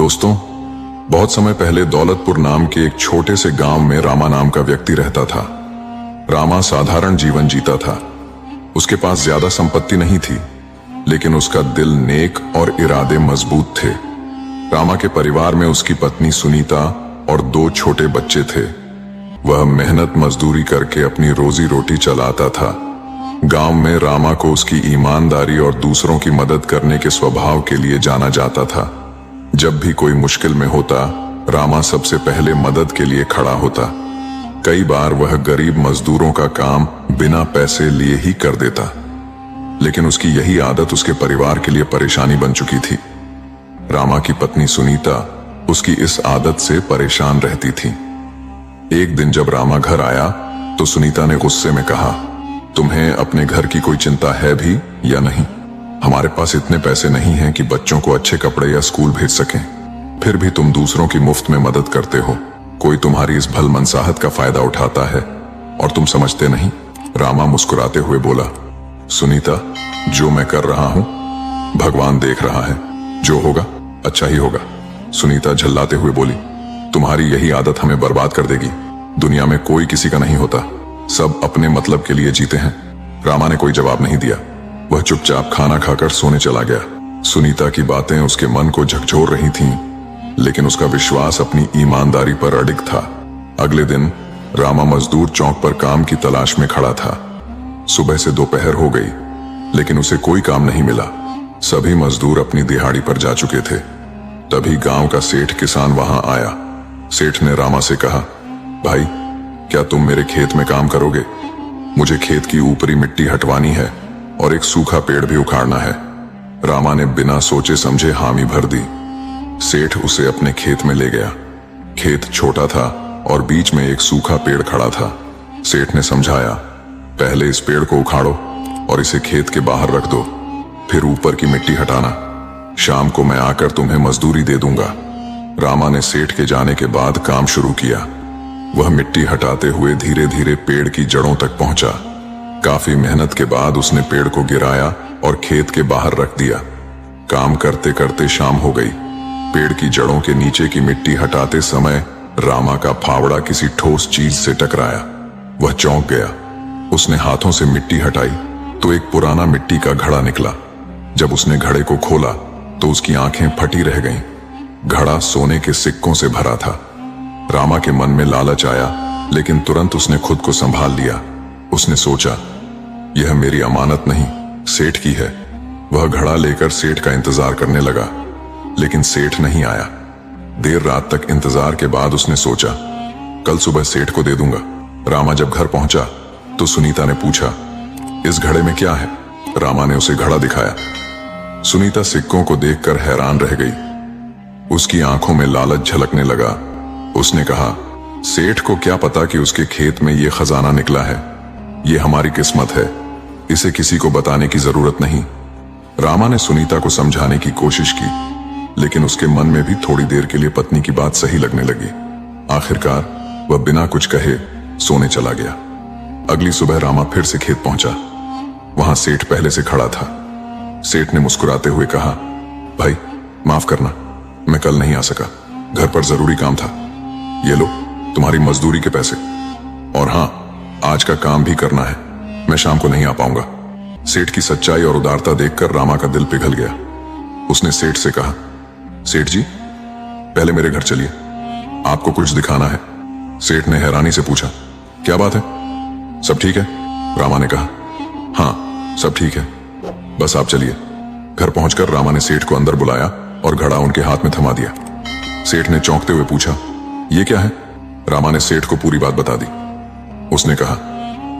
दोस्तों, बहुत समय पहले दौलतपुर नाम के एक छोटे से गांव में रामा नाम का व्यक्ति रहता था। रामा साधारण जीवन जीता था। उसके पास ज्यादा संपत्ति नहीं थी, लेकिन उसका दिल नेक और इरादे मजबूत थे। रामा के परिवार में उसकी पत्नी सुनीता और 2 छोटे बच्चे थे। वह मेहनत मजदूरी करके अपनी रोजी रोटी चलाता था। गांव में रामा को उसकी ईमानदारी और दूसरों की मदद करने के स्वभाव के लिए जाना जाता था। जब भी कोई मुश्किल में होता, रामा सबसे पहले मदद के लिए खड़ा होता। कई बार वह गरीब मजदूरों का काम बिना पैसे लिए ही कर देता, लेकिन उसकी यही आदत उसके परिवार के लिए परेशानी बन चुकी थी। रामा की पत्नी सुनीता उसकी इस आदत से परेशान रहती थी। एक दिन जब रामा घर आया तो सुनीता ने गुस्से में कहा, तुम्हें अपने घर की कोई चिंता है भी या नहीं? हमारे पास इतने पैसे नहीं हैं कि बच्चों को अच्छे कपड़े या स्कूल भेज सकें, फिर भी तुम दूसरों की मुफ्त में मदद करते हो। कोई तुम्हारी इस भल मनसाहत का फायदा उठाता है और तुम समझते नहीं। रामा मुस्कुराते हुए बोला, सुनीता, जो मैं कर रहा हूं भगवान देख रहा है, जो होगा अच्छा ही होगा। सुनीता झल्लाते हुए बोली, तुम्हारी यही आदत हमें बर्बाद कर देगी। दुनिया में कोई किसी का नहीं होता, सब अपने मतलब के लिए जीते हैं। रामा ने कोई जवाब नहीं दिया। वह चुपचाप खाना खाकर सोने चला गया। सुनीता की बातें उसके मन को झकझोर रही थीं, लेकिन उसका विश्वास अपनी ईमानदारी पर अडिग था। अगले दिन रामा मजदूर चौक पर काम की तलाश में खड़ा था। सुबह से दोपहर हो गई, लेकिन उसे कोई काम नहीं मिला। सभी मजदूर अपनी दिहाड़ी पर जा चुके थे। तभी गांव का सेठ किसान वहां आया। सेठ ने रामा से कहा, भाई, क्या तुम मेरे खेत में काम करोगे? मुझे खेत की ऊपरी मिट्टी हटवानी है और एक सूखा पेड़ भी उखाड़ना है। रामा ने बिना सोचे समझे हामी भर दी। सेठ उसे अपने खेत में ले गया। खेत छोटा था और बीच में एक सूखा पेड़ खड़ा था। सेठ ने समझाया, पहले इस पेड़ को उखाड़ो और इसे खेत के बाहर रख दो, फिर ऊपर की मिट्टी हटाना। शाम को मैं आकर तुम्हें मजदूरी दे दूंगा। रामा ने सेठ के जाने के बाद काम शुरू किया। वह मिट्टी हटाते हुए धीरे धीरे पेड़ की जड़ों तक पहुंचा। काफी मेहनत के बाद उसने पेड़ को गिराया और खेत के बाहर रख दिया। काम करते करते शाम हो गई। पेड़ की जड़ों के नीचे की मिट्टी हटाते समय रामा का फावड़ा किसी ठोस चीज से टकराया। वह चौंक गया। उसने हाथों से मिट्टी हटाई तो एक पुराना मिट्टी का घड़ा निकला। जब उसने घड़े को खोला तो उसकी आंखें फटी रह गईं। घड़ा सोने के सिक्कों से भरा था। रामा के मन में लालच आया, लेकिन तुरंत उसने खुद को संभाल लिया। उसने सोचा, यह मेरी अमानत नहीं, सेठ की है। वह घड़ा लेकर सेठ का इंतजार करने लगा, लेकिन सेठ नहीं आया। देर रात तक इंतजार के बाद उसने सोचा, कल सुबह सेठ को दे दूंगा। रामा जब घर पहुंचा तो सुनीता ने पूछा, इस घड़े में क्या है? रामा ने उसे घड़ा दिखाया। सुनीता सिक्कों को देखकर हैरान रह गई। उसकी आंखों में लालच झलकने लगा। उसने कहा, सेठ को क्या पता कि उसके खेत में यह खजाना निकला है। यह हमारी किस्मत है, इसे किसी को बताने की जरूरत नहीं। रामा ने सुनीता को समझाने की कोशिश की, लेकिन उसके मन में भी थोड़ी देर के लिए पत्नी की बात सही लगने लगी। आखिरकार वह बिना कुछ कहे सोने चला गया। अगली सुबह रामा फिर से खेत पहुंचा। वहां सेठ पहले से खड़ा था। सेठ ने मुस्कुराते हुए कहा, भाई, माफ करना, मैं कल नहीं आ सका, घर पर जरूरी काम था। ये लो तुम्हारी मजदूरी के पैसे, और हां, आज का काम भी करना है, मैं शाम को नहीं आ पाऊंगा। सेठ की सच्चाई और उदारता देखकर रामा का दिल पिघल गया। उसने सेठ से कहा, सेठ जी, पहले मेरे घर चलिए, आपको कुछ दिखाना है। सेठ ने हैरानी से पूछा, क्या बात है? सब ठीक है? रामा ने कहा, हाँ, सब ठीक है, बस आप चलिए। घर पहुंचकर रामा ने सेठ को अंदर बुलाया और घड़ा उनके हाथ में थमा दिया। सेठ ने चौंकते हुए पूछा, ये क्या है? रामा ने सेठ को पूरी बात बता दी। उसने कहा,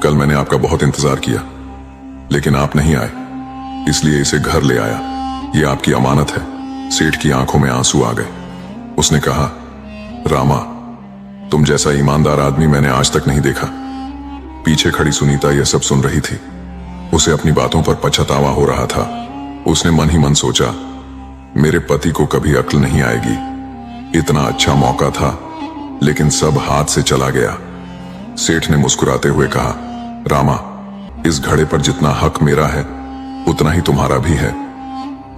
कल मैंने आपका बहुत इंतजार किया, लेकिन आप नहीं आए, इसलिए इसे घर ले आया। ये आपकी अमानत है। सेठ की आंखों में आंसू आ गए। उसने कहा, रामा, तुम जैसा ईमानदार आदमी मैंने आज तक नहीं देखा। पीछे खड़ी सुनीता यह सब सुन रही थी। उसे अपनी बातों पर पछतावा हो रहा था। उसने मन ही मन सोचा, मेरे पति को कभी अक्ल नहीं आएगी। इतना अच्छा मौका था, लेकिन सब हाथ से चला गया। सेठ ने मुस्कुराते हुए कहा, रामा, इस घड़े पर जितना हक मेरा है उतना ही तुम्हारा भी है।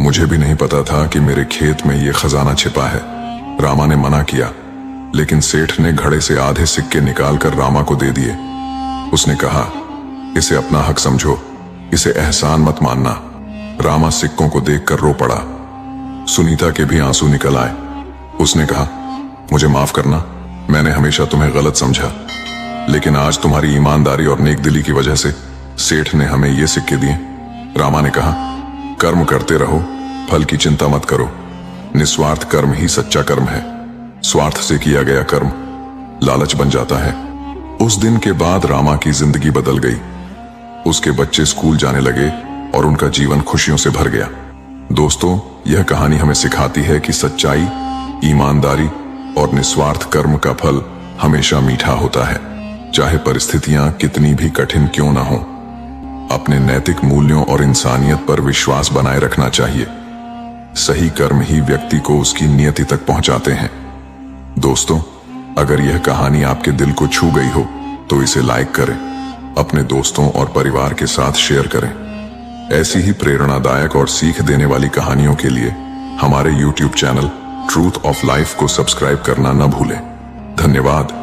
मुझे भी नहीं पता था कि मेरे खेत में ये खजाना छिपा है। रामा ने मना किया, लेकिन सेठ ने घड़े से आधे सिक्के निकालकर रामा को दे दिए। उसने कहा, इसे अपना हक समझो, इसे एहसान मत मानना। रामा सिक्कों को देखकर रो पड़ा। सुनीता के भी आंसू निकल आए। उसने कहा, मुझे माफ करना, मैंने हमेशा तुम्हें गलत समझा, लेकिन आज तुम्हारी ईमानदारी और नेकदिली की वजह से सेठ ने हमें ये सिक्के दिए। रामा ने कहा, कर्म करते रहो, फल की चिंता मत करो। निस्वार्थ कर्म ही सच्चा कर्म है। स्वार्थ से किया गया कर्म लालच बन जाता है। उस दिन के बाद रामा की जिंदगी बदल गई। उसके बच्चे स्कूल जाने लगे और उनका जीवन खुशियों से भर गया। दोस्तों, यह कहानी हमें सिखाती है कि सच्चाई, ईमानदारी और निस्वार्थ कर्म का फल हमेशा मीठा होता है, चाहे परिस्थितियां कितनी भी कठिन क्यों ना हो। अपने नैतिक मूल्यों और इंसानियत पर विश्वास बनाए रखना चाहिए। सही कर्म ही व्यक्ति को उसकी नियति तक पहुंचाते हैं। दोस्तों, अगर यह कहानी आपके दिल को छू गई हो तो इसे लाइक करें, अपने दोस्तों और परिवार के साथ शेयर करें। ऐसी ही प्रेरणादायक और सीख देने वाली कहानियों के लिए हमारे YouTube channel truth of life को सब्सक्राइब करना न भूलें। धन्यवाद।